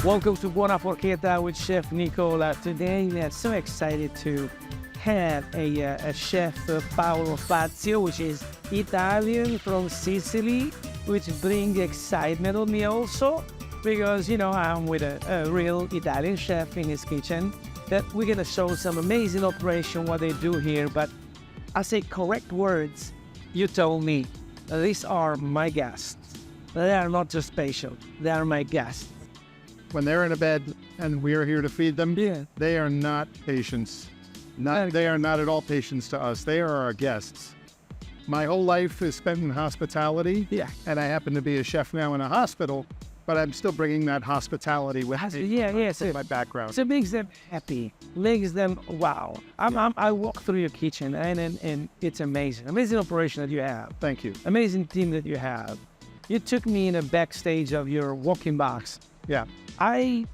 Welcome to Buona Forchetta with Chef Nicola. Today we are so excited to have a chef, Paolo Fazio, which is Italian from Sicily, which brings excitement on me also, because, you know, I'm with a real Italian chef in his kitchen, that we're going to show some amazing operation, what they do here. But I say correct words. You told me, these are my guests. They are not just patient, they are my guests. When they're in a bed and we are here to feed them, they are not patients. They are not at all patients to us. They are our guests. My whole life is spent in hospitality, and I happen to be a chef now in a hospital, but I'm still bringing that hospitality with me. So my background. So it makes them happy, makes them wow. I walk through your kitchen and it's amazing. Amazing operation that you have. Thank you. Amazing team that you have. You took me in a backstage of your walk-in box. Yeah. I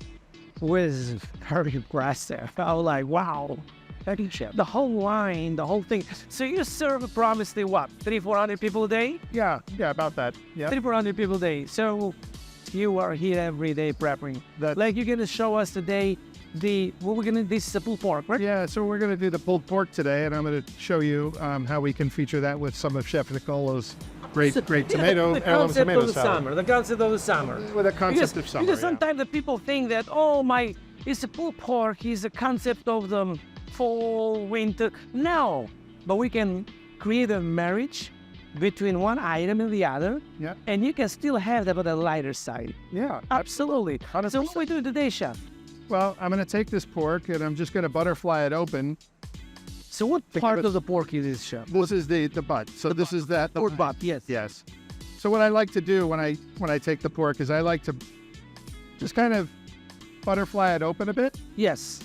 was very impressed. I was like, wow. The whole line, the whole thing. So you serve approximately what, 300-400 people a day? Yeah, about that. Yeah. 300-400 people a day. So you are here every day prepping. Like you're gonna show us today this is a pulled pork, right? Yeah, so we're gonna do the pulled pork today, and I'm gonna show you how we can feature that with some of Chef Nicola's great tomato, the concept tomato of the salad. summer. The concept of the summer. With the concept of summer. Because sometimes the people think that, it's a pulled pork, it's a concept of the fall, winter. No, but we can create a marriage between one item and the other, and you can still have that on the lighter side. Yeah, absolutely. 100%. So what we do today, Chef? Well, I'm going to take this pork and I'm just going to butterfly it open. So what part of the pork is this, Chef? This is the butt. So this is the pork butt. Yes. Yes. So what I like to do when I take the pork is I like to just kind of butterfly it open a bit. Yes.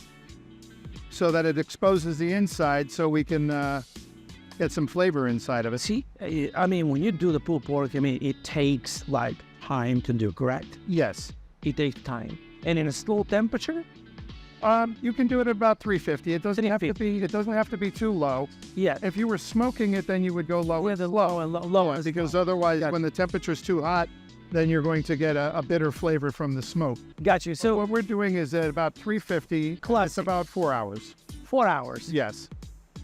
So that it exposes the inside, so we can get some flavor inside of it. See, I mean, when you do the pulled pork, I mean, it takes like time to do, correct? Yes. It takes time. And in a slow temperature? You can do it at about 350. It doesn't have to be too low. Yeah. If you were smoking it, then you would go low. Lower. Because otherwise, when the temperature's too hot, then you're going to get a bitter flavor from the smoke. Got you. So what we're doing is at about 350. It's about 4 hours. 4 hours? Yes.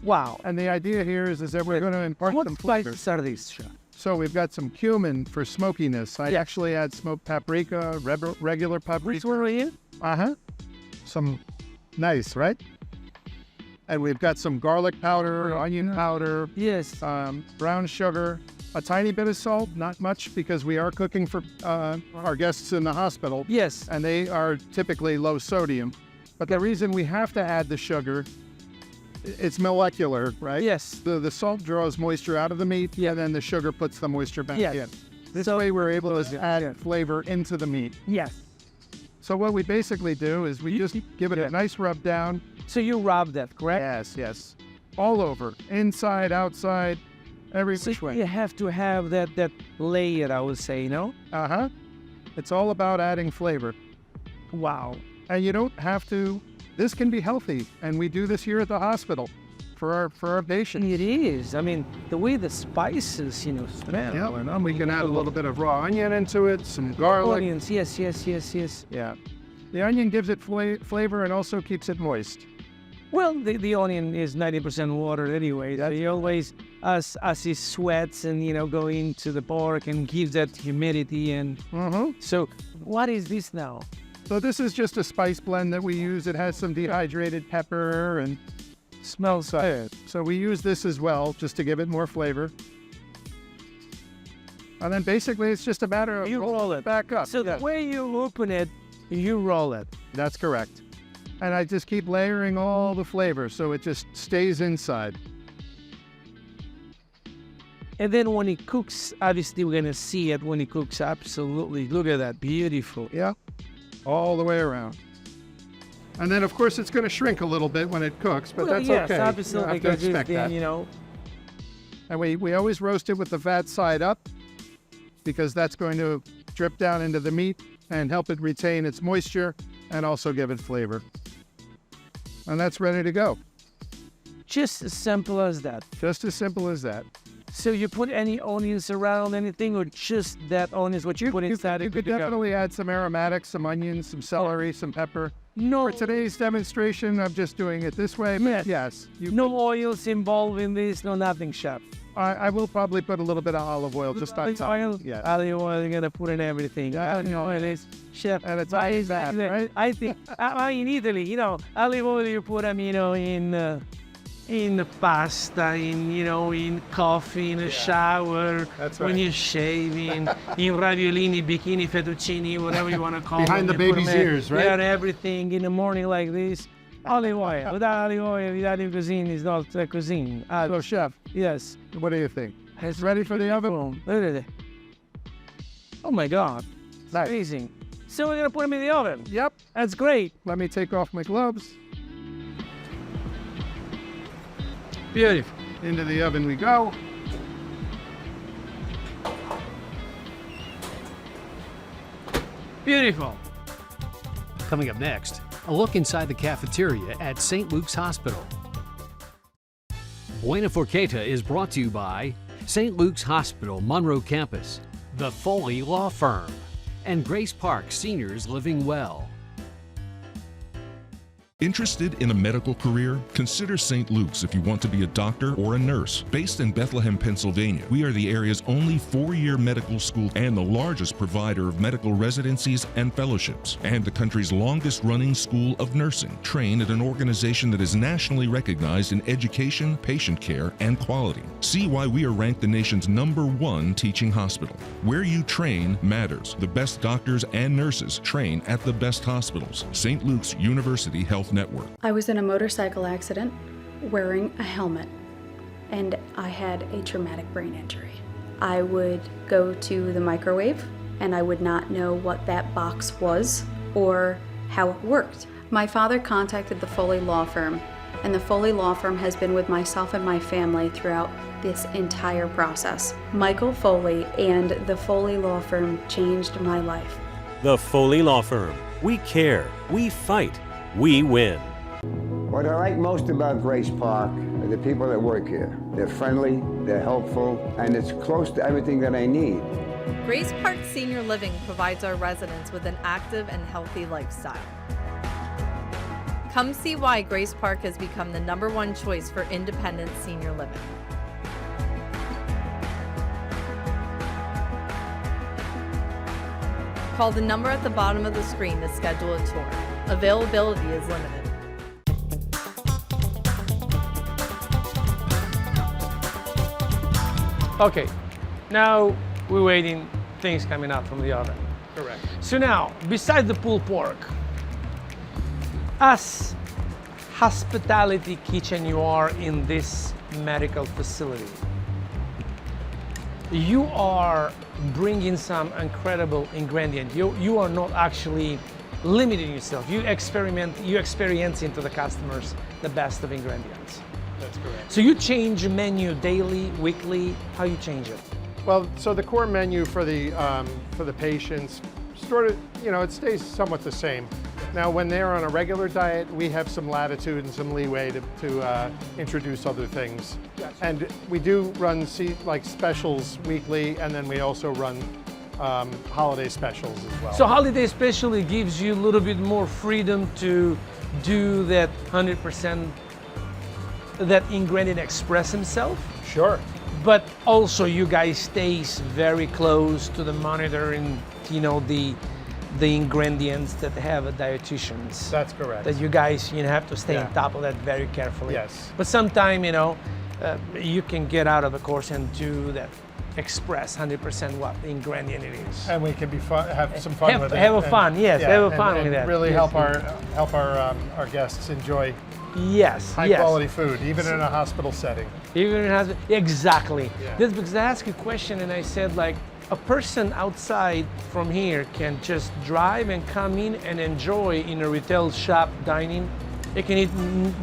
Wow. And the idea here is that we're going to impart some flavor. What spices are these, Chef? So we've got some cumin for smokiness. I actually add smoked paprika, regular paprika. Which one are you? Some nice, right? And we've got some garlic powder, onion powder. Yes. Brown sugar, a tiny bit of salt, not much, because we are cooking for our guests in the hospital. Yes. And they are typically low sodium. But the reason we have to add the sugar, it's molecular, right? Yes. The salt draws moisture out of the meat, and then the sugar puts the moisture back in. This way we're able to add flavor into the meat. Yes. So what we basically do is we just give it a nice rub down. So you rub that, correct? Yes. All over, inside, outside, every which way. You have to have that layer, I would say, no? It's all about adding flavor. Wow. And you don't have to. This can be healthy, and we do this here at the hospital for our patients. It is. I mean, the way the spices, smell. And we can add a little bit of raw onion into it, some garlic. Onions, yes. Yeah. The onion gives it flavor and also keeps it moist. Well, the onion is 90% water anyway. He always, as he sweats and, go into the pork and gives that humidity and... So what is this now? So this is just a spice blend that we use. It has some dehydrated pepper and smells good. So we use this as well, just to give it more flavor. And then basically it's just a matter of you roll it back up. So the way you open it, you roll it. That's correct. And I just keep layering all the flavor so it just stays inside. And then when it cooks, obviously we're gonna see it when it cooks. Absolutely, look at that, beautiful. Yeah. All the way around. And then, of course, it's going to shrink a little bit when it cooks, but that's okay. Yes, absolutely. You don't have to expect that. And we always roast it with the fat side up, because that's going to drip down into the meat and help it retain its moisture and also give it flavor. And that's ready to go. Just as simple as that. Just as simple as that. So you put any onions around anything, or just that onions what you put inside? You could definitely add some aromatics, some onions, some celery, some pepper. No. For today's demonstration, I'm just doing it this way. Yes. No oils involved in this, no nothing, chef. I will probably put a little bit of olive oil just on top. Oil? Yes. Olive oil, you're gonna put in everything. You know, it is, chef. And it's always that, right? I think, in Italy, you know, olive oil you put them, you know, in the pasta, in coffee, in a shower, That's when right. you're shaving, in raviolini, bikini, fettuccine, whatever you want to call Behind them. the You put baby's them in. ears, right? Yeah, everything in the morning like this. Olive oil. Without olive oil, Italian cuisine is not cuisine. So, Chef, Yes. what do you think? It's Ready for the oven? Boom. Look at it. Oh my God. Nice. Amazing. So we're gonna put them in the oven. Yep. That's great. Let me take off my gloves. Beautiful. Into the oven we go. Beautiful. Coming up next, a look inside the cafeteria at St. Luke's Hospital. Buona Forchetta is brought to you by St. Luke's Hospital, Monroe Campus, the Foley Law Firm, and Grace Park Seniors Living Well. Interested in a medical career? Consider St. Luke's if you want to be a doctor or a nurse. Based in Bethlehem, Pennsylvania, we are the area's only 4-year medical school and the largest provider of medical residencies and fellowships, and the country's longest-running school of nursing, trained at an organization that is nationally recognized in education, patient care, and quality. See why we are ranked the nation's #1 teaching hospital. Where you train matters. The best doctors and nurses train at the best hospitals. St. Luke's University Health Network. I was in a motorcycle accident wearing a helmet, and I had a traumatic brain injury. I would go to the microwave and I would not know what that box was or how it worked. My father contacted the Foley Law Firm, and the Foley Law Firm has been with myself and my family throughout this entire process. Michael Foley and the Foley Law Firm changed my life. The Foley Law Firm. We care. We fight. We win. What I like most about Grace Park are the people that work here. They're friendly, they're helpful, and it's close to everything that I need. Grace Park Senior Living provides our residents with an active and healthy lifestyle. Come see why Grace Park has become the #1 choice for independent senior living. Call the number at the bottom of the screen to schedule a tour. Availability is limited. Okay, now we're waiting things coming out from the oven. Correct. So now, besides the pulled pork, as hospitality kitchen you are in this medical facility, you are bringing some incredible ingredient. You are not actually limiting yourself. You experience into the customers the best of ingredients. That's correct. So you change your menu daily, weekly, how you change it? Well, so the core menu for the patients, sort of, it stays somewhat the same. Now, when they're on a regular diet, we have some latitude and some leeway to introduce other things. Gotcha. And we do run like specials weekly, and then we also run holiday specials as well. So holiday especially gives you a little bit more freedom to do that 100%, that ingredient express himself. Sure. But also you guys stays very close to the monitor and the ingredients that have a dietitians. That's correct. That you guys have to stay on top of that very carefully. Yes. But sometime you can get out of the course and do that express 100% what the ingredient it is. And we can be have some fun with it. Have a fun, yes. Have a fun with that. Really yes, help our guests enjoy yes, high quality food, even in a hospital setting. Even in a hospital, exactly. Yeah. That's because I asked you a question and I said, like, a person outside from here can just drive and come in and enjoy in a retail shop dining. They can eat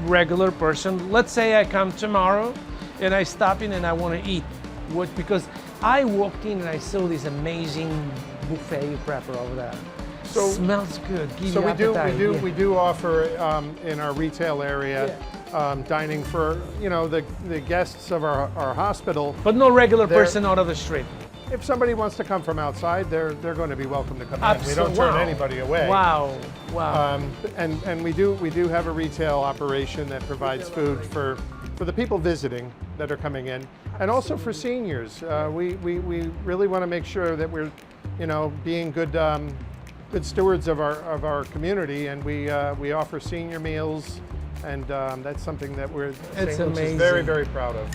regular person. Let's say I come tomorrow and I stop in and I want to eat. What? Because I walked in and I saw this amazing buffet prepper over there. So smells good. Give So you appetite. we do offer in our retail area dining for, you know, the guests of our hospital. But no regular person out of the street. If somebody wants to come from outside, they're going to be welcome to come in. We don't Wow. turn anybody away. Wow, wow. And we do have a retail operation that provides food for the people visiting that are coming in, and also for seniors. We really want to make sure that we're, you know, being good stewards of our community, and we offer senior meals, and that's something that we're It's St. Luke's amazing. is very, very proud of.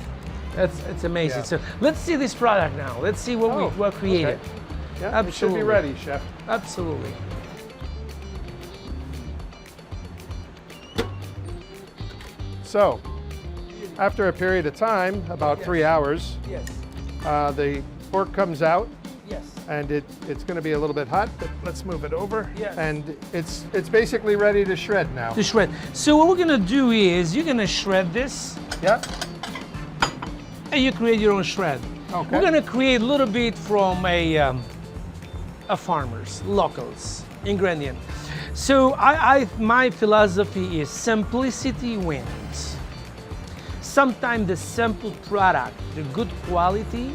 It's amazing. Yeah. So let's see this product now. Let's see what we created. Okay. Yeah, it should be Absolutely. ready, chef. Absolutely. So, after a period of time, about 3 hours, Yes. the pork comes out, Yes. and it's going to be a little bit hot, but let's move it over. Yes. And it's basically ready to shred now. To shred. So what we're gonna do is you're gonna shred this, Yeah. and you create your own shred. Okay. We're gonna create a little bit from a farmers, locals ingredient. So my philosophy is simplicity wins. Sometimes the simple product, the good quality,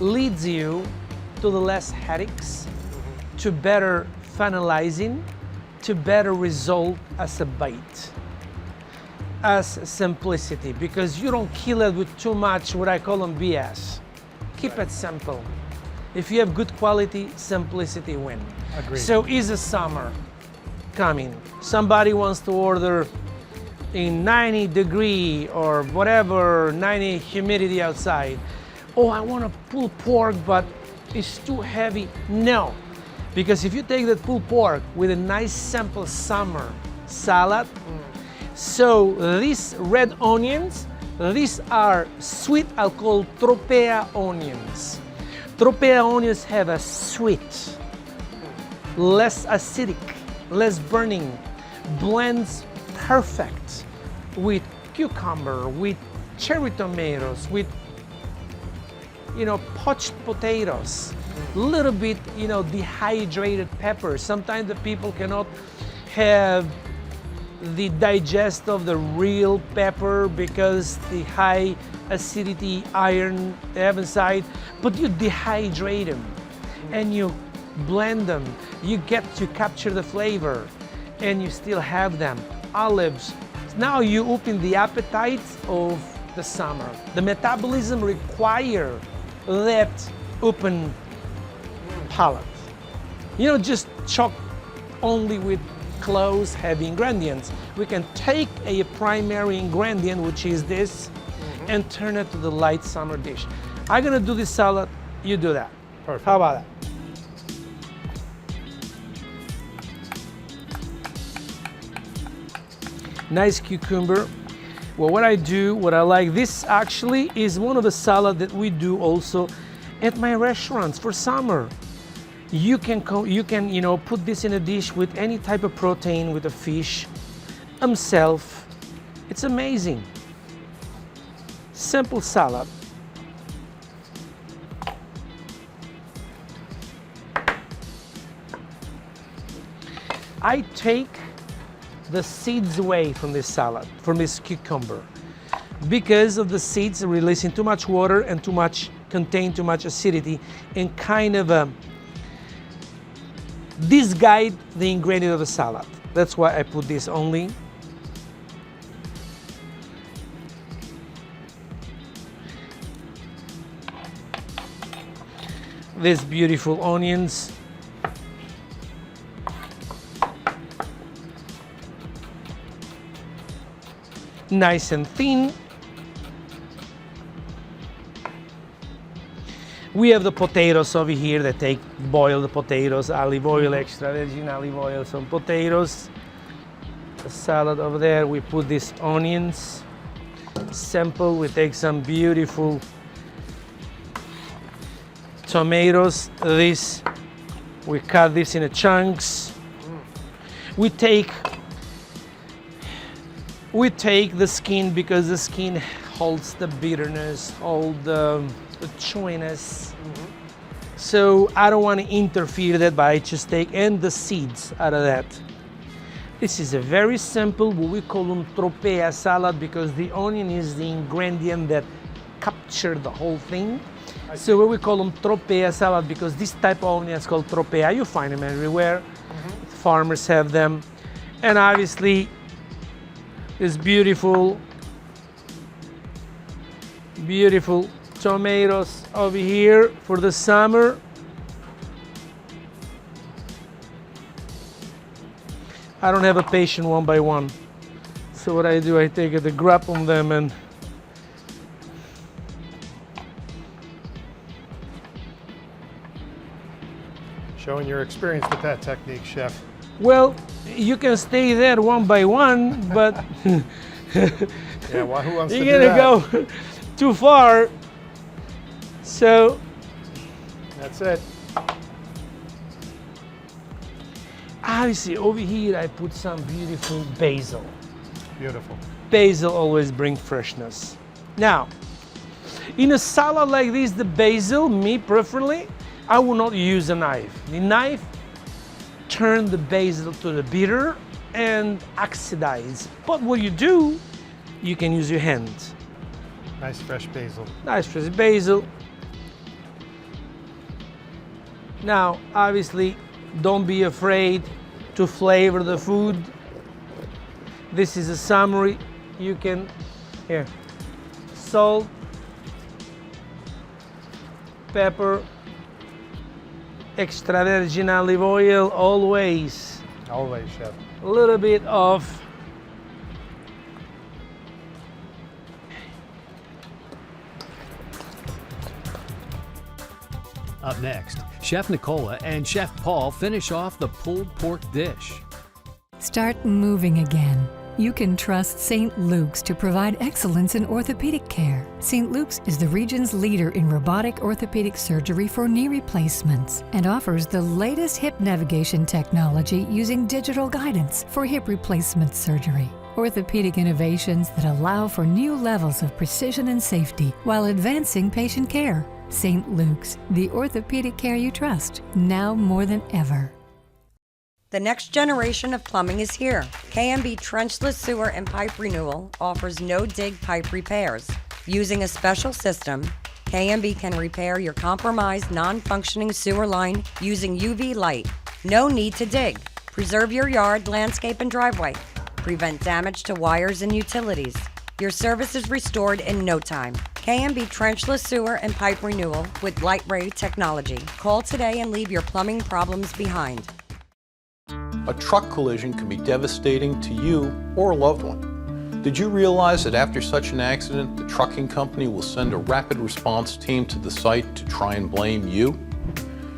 leads you to the less headaches, to better finalizing, to better result as a bite, as simplicity, because you don't kill it with too much what I call them BS. Keep it simple. If you have good quality, simplicity win. Agreed. So is the summer coming. Somebody wants to order in 90 degree or whatever, 90 humidity outside. Oh, I want a pulled pork, but it's too heavy. No, because if you take that pulled pork with a nice simple summer salad, so these red onions, these are sweet, I'll call tropea onions. Tropea onions have a sweet, less acidic, less burning, blends perfect with cucumber, with cherry tomatoes, with, you know, poached potatoes, little bit, you know, dehydrated peppers. Sometimes the people cannot have the digest of the real pepper because the high acidity iron they have inside, but you dehydrate them and you blend them. You get to capture the flavor and you still have them. Olives. Now you open the appetite of the summer. The metabolism require that open palate. You know, just chock only with close heavy ingredients. We can take a primary ingredient, which is this, and turn it to the light summer dish. I'm gonna do this salad, you do that. Perfect. How about that? Nice cucumber. Well, what I do, what I like, this actually is one of the salad that we do also at my restaurants for summer. You can you know, put this in a dish with any type of protein, with a fish, himself. It's amazing. Simple salad. I take the seeds away from this salad, from this cucumber, because of the seeds releasing too much water and contain too much acidity and kind of disguide the ingredient of the salad. That's why I put this only. These beautiful onions. Nice and thin. We have the potatoes over here that take boiled potatoes, olive oil, extra virgin olive oil, some potatoes. The salad over there, we put these onions. Simple, we take some beautiful tomatoes. This, we cut this in chunks. We take the skin because the skin holds the bitterness, holds the chewiness. So I don't want to interfere that, but I just take and the seeds out of that. This is a very simple, what we call tropea salad, because the onion is the ingredient that capture the whole thing. So what we call them tropea salad, because this type of onion is called tropea. You find them everywhere. Farmers have them. And obviously, this beautiful tomatoes over here for the summer. I don't have a patient one by one. So what I do, I take the grab on them and Showing your experience with that technique, Chef. well, you can stay there one by one, but Yeah, well, who wants to you're do gonna that? go too far. So That's it. obviously over here I put some beautiful basil. Beautiful. Basil always brings freshness. Now, in a salad like this, the basil, me preferably, I will not use a knife. The knife turn the basil to the bitter and oxidize. But what you do, you can use your hands. Nice fresh basil. Nice fresh basil. Now, obviously, don't be afraid to flavor the food. This is a summary. You can, here, salt, pepper, extra virgin olive oil, always. Always, Chef. A little bit of Up next, Chef Nicola and Chef Paul finish off the pulled pork dish. Start moving again. You can trust St. Luke's to provide excellence in orthopedic care. St. Luke's is the region's leader in robotic orthopedic surgery for knee replacements and offers the latest hip navigation technology using digital guidance for hip replacement surgery. Orthopedic innovations that allow for new levels of precision and safety while advancing patient care. St. Luke's, the orthopedic care you trust, now more than ever. The next generation of plumbing is here. K&B Trenchless Sewer and Pipe Renewal offers no-dig pipe repairs. Using a special system, K&B can repair your compromised, non-functioning sewer line using UV light. No need to dig. Preserve your yard, landscape, and driveway. Prevent damage to wires and utilities. Your service is restored in no time. K&B Trenchless Sewer and Pipe Renewal with Light Ray technology. Call today and leave your plumbing problems behind. A truck collision can be devastating to you or a loved one. Did you realize that after such an accident, the trucking company will send a rapid response team to the site to try and blame you?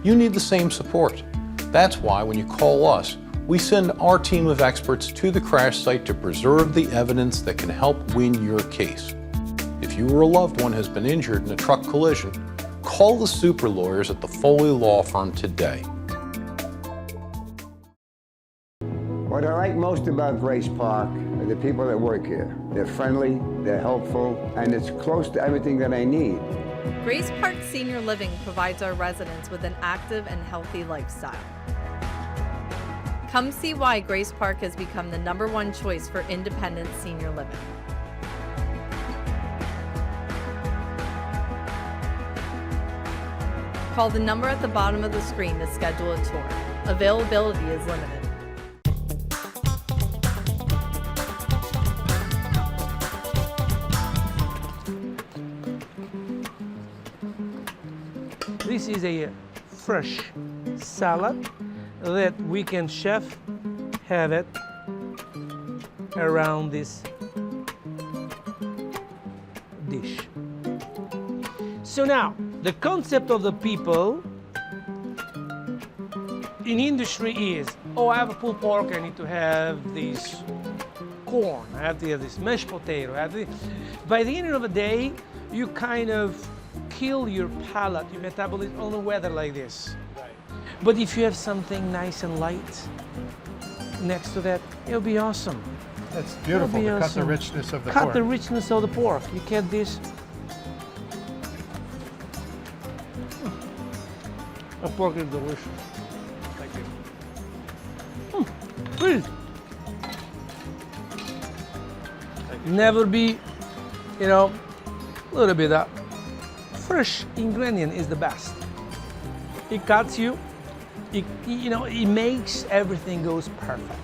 You need the same support. That's why when you call us, we send our team of experts to the crash site to preserve the evidence that can help win your case. If you or a loved one has been injured in a truck collision, call the super lawyers at the Foley Law Firm today. What I like most about Grace Park are the people that work here. They're friendly, they're helpful, and it's close to everything that I need. Grace Park Senior Living provides our residents with an active and healthy lifestyle. Come see why Grace Park has become the #1 choice for independent senior living. Call the number at the bottom of the screen to schedule a tour. Availability is limited. This is a fresh salad that we can, chef, have it around this dish. So now, the concept of the people in industry is, oh, I have a pulled pork, I need to have this corn, I have to have this mashed potato, I have to... By the end of the day, you kind of kill your palate, your metabolism on the weather like this. Right. But if you have something nice and light next to that, it'll be awesome. That's beautiful to cut the richness of the pork. Cut the richness of the pork. You get this. The pork is delicious. Thank you. Please. never be, you know, a little bit of fresh ingredient is the best. It cuts you, it makes everything goes perfect.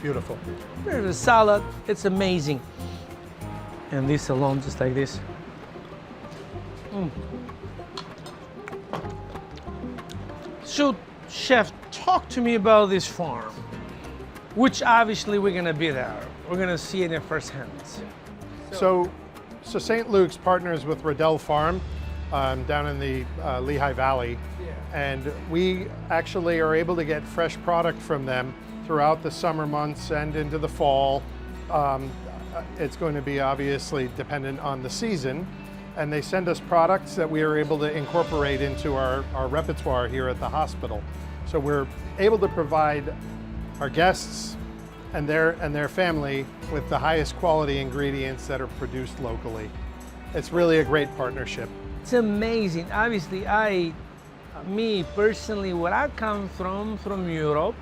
Beautiful. There's a salad, it's amazing. And this alone, just like this. So, chef, talk to me about this farm, which obviously we're gonna be there. We're gonna see it in first hand. So St. Luke's partners with Riddell Farm down in the Lehigh Valley, and we actually are able to get fresh product from them throughout the summer months and into the fall. It's going to be obviously dependent on the season, and they send us products that we are able to incorporate into our repertoire here at the hospital. So we're able to provide our guests and their family with the highest quality ingredients that are produced locally. It's really a great partnership. It's amazing. Obviously, me personally, where I come from Europe,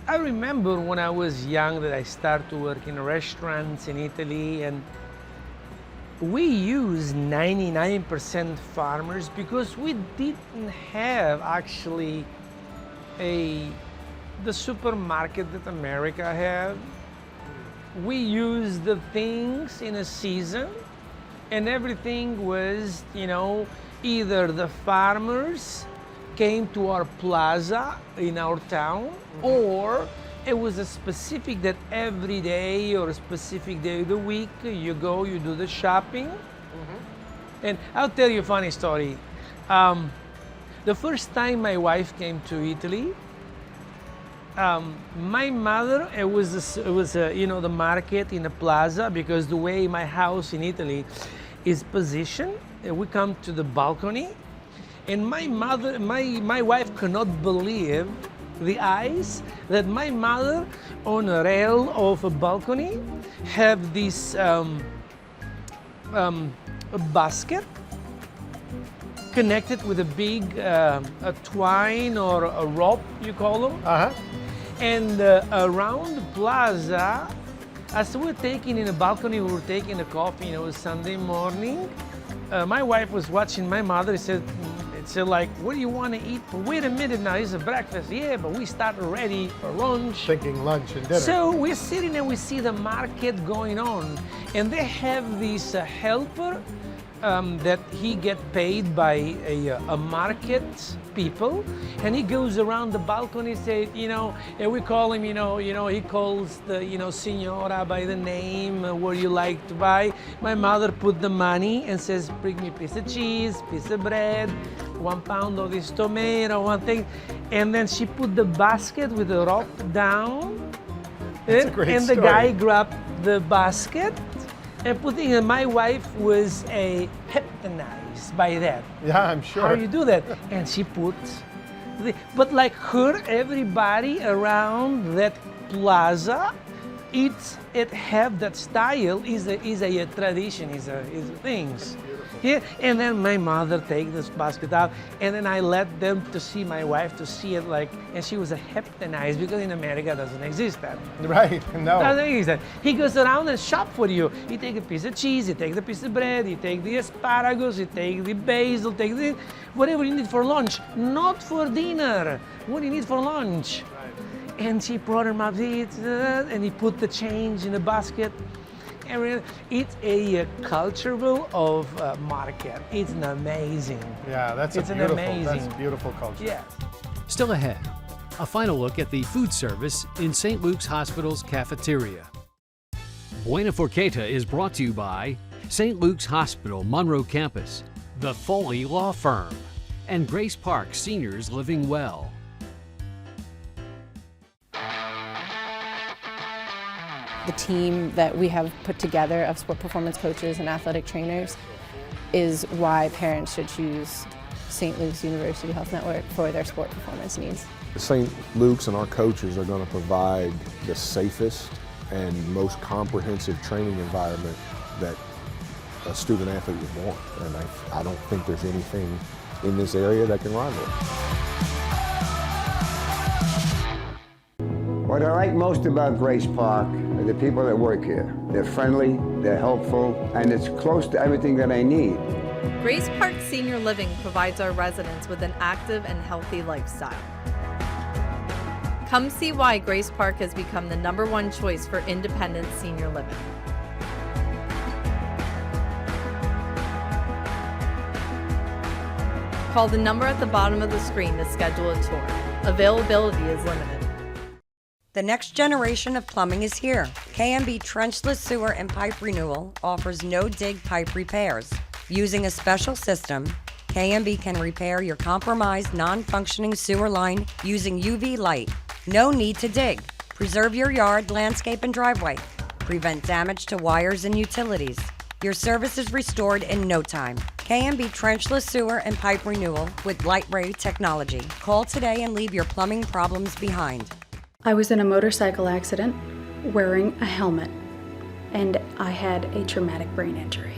I remember when I was young that I started to work in restaurants in Italy, and we used 99% farmers because we didn't have actually the supermarket that America have. We used the things in a season, and everything was, either the farmers came to our plaza in our town, or it was a specific that every day or a specific day of the week you go, you do the shopping. And I'll tell you a funny story. The first time my wife came to Italy, my mother, it was the market in the plaza, because the way my house in Italy is positioned, we come to the balcony, and my wife could not believe the eyes that my mother on a rail of a balcony have this a basket connected with a big a twine or a rope, you call them. And around the plaza, as we were taking in a balcony, we were taking a coffee, it was Sunday morning. My wife was watching my mother, said like, what do you want to eat? But wait a minute now, it's a breakfast. Yeah, but we start ready for lunch. Thinking lunch and dinner. So we're sitting and we see the market going on, and they have this helper that he get paid by a market people, and he goes around the balcony, say, and we call him, he calls the, signora by the name, what do you like to buy? My mother put the money and says, bring me a piece of cheese, piece of bread, 1 pound of this tomato, one thing, and then she put the basket with the rope down, That's a great and story. the guy grabbed the basket and put it in. My wife was hypnotized by that. Yeah, I'm sure. How you do that? And she put, but like her, everybody around that plaza, it have that style, is a tradition, is a things. Yeah, and then my mother take this basket out, and then I let them to see my wife to see it like, and she was hypnotized, because in America doesn't exist that. Right, no. Doesn't exist. He goes around and shop for you. He take a piece of cheese, he take the piece of bread, he take the asparagus, he take the basil, take the whatever you need for lunch, not for dinner. What do you need for lunch? Right. And she brought him up, and he put the change in the basket. It's a cultural of market. It's an amazing. Yeah, that's beautiful culture. Yeah. Still ahead, a final look at the food service in St. Luke's Hospital's cafeteria. Buona Forchetta is brought to you by St. Luke's Hospital Monroe campus, the Foley Law Firm, and Grace Park Seniors Living Well. The team that we have put together of sport performance coaches and athletic trainers is why parents should choose St. Luke's University Health Network for their sport performance needs. St. Luke's and our coaches are going to provide the safest and most comprehensive training environment that a student athlete would want. And I don't think there's anything in this area that can rival it. What I like most about Grace Park are the people that work here. They're friendly, they're helpful, and it's close to everything that I need. Grace Park Senior Living provides our residents with an active and healthy lifestyle. Come see why Grace Park has become the #1 choice for independent senior living. Call the number at the bottom of the screen to schedule a tour. Availability is limited. The next generation of plumbing is here. KMB Trenchless Sewer and Pipe Renewal offers no-dig pipe repairs. Using a special system, KMB can repair your compromised, non-functioning sewer line using UV light. No need to dig. Preserve your yard, landscape, and driveway. Prevent damage to wires and utilities. Your service is restored in no time. KMB Trenchless Sewer and Pipe Renewal with Light Ray technology. Call today and leave your plumbing problems behind. I was in a motorcycle accident wearing a helmet, and I had a traumatic brain injury.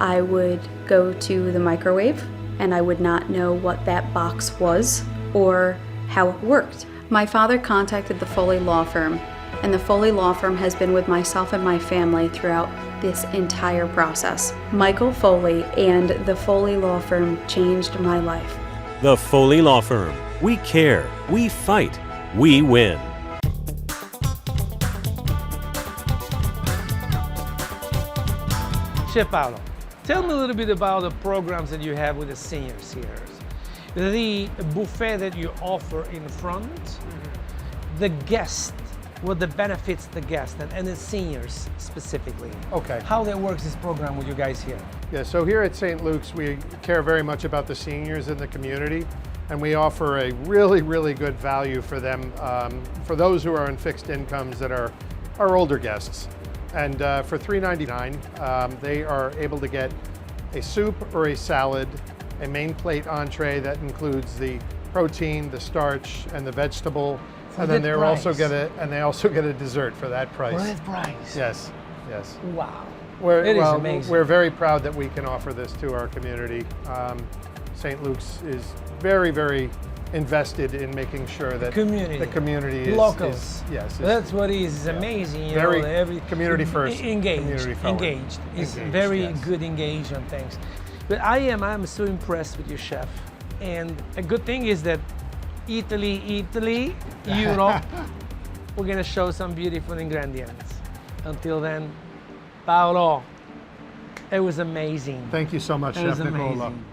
I would go to the microwave, and I would not know what that box was or how it worked. My father contacted the Foley Law Firm, and the Foley Law Firm has been with myself and my family throughout this entire process. Michael Foley and the Foley Law Firm changed my life. The Foley Law Firm. We care, we fight, we win. Chef Paolo, tell me a little bit about the programs that you have with the seniors here. The buffet that you offer in front, the guest, what the benefits the guest and the seniors specifically. Okay. How that works this program with you guys here? Yeah, so here at St. Luke's, we care very much about the seniors in the community, and we offer a really, really good value for them, for those who are on fixed incomes that are our older guests. And for $3.99, they are able to get a soup or a salad, a main plate entree that includes the protein, the starch, and the vegetable. For and then that they price. also get a dessert for that price. For that price? Yes, yes. Wow. It is amazing. We're very proud that we can offer this to our community. St. Luke's is very, very invested in making sure that the community is locals. Yes, that's what is. It's amazing. Very every community first. Engaged. It's very good engaged on things. But I'm so impressed with your chef. And a good thing is that Italy, Europe, we're gonna show some beautiful ingredients. Until then, Paolo, it was amazing. Thank you so much, It was Chef Nicola. amazing.